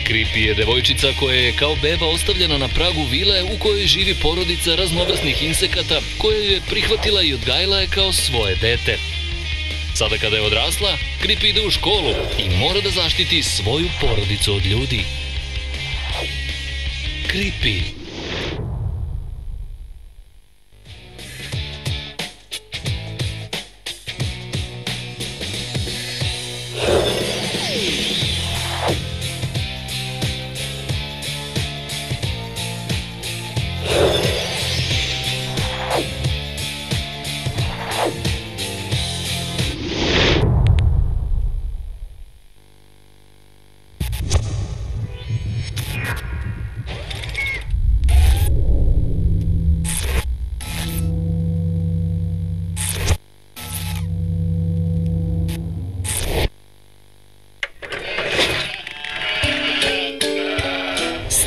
Creepy je devojčica koja je kao beba ostavljena na pragu vile u kojoj živi porodica raznovrsnih insekata koja je prihvatila i odgajila je kao svoje dete. Sada kada je odrasla, Creepy ide u školu i mora da zaštiti svoju porodicu od ljudi. Creepy.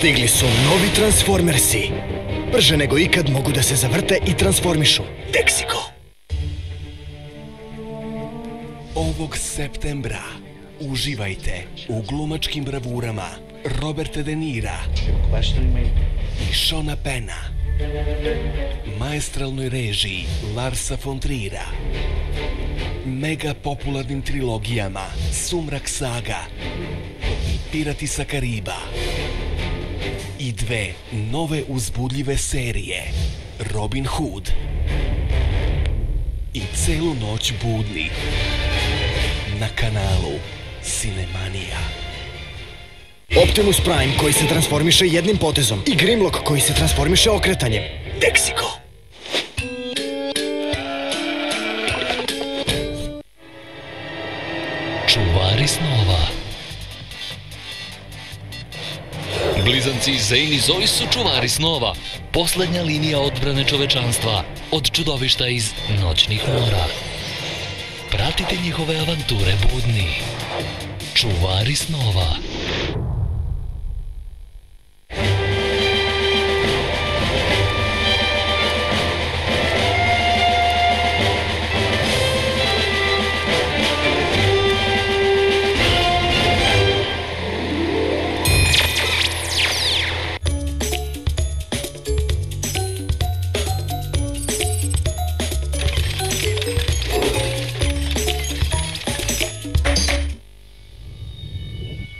Stigli su novi Transformersi. Brže nego ikad mogu da se zavrte i transformišu. Dexico. Ovog septembra uživajte u glumačkim bravurama Roberta De Nira i Seana Penna, maestralnoj režiji Larsa von Trier'a, mega popularnim trilogijama Sumrak saga i Pirati sa Kariba i dve nove uzbudljive serije Robin Hood i celu noć budni na kanalu Cinemanija. Optimus Prime koji se transformiše jednim potezom i Grimlock koji se transformiše okretanjem. Dexico. Čuvari snova. Blizanci Zane i Zoe su čuvari snova, poslednja linija odbrane čovečanstva od čudovišta iz noćnih mora. Pratite njihove avanture budni. Čuvari snova.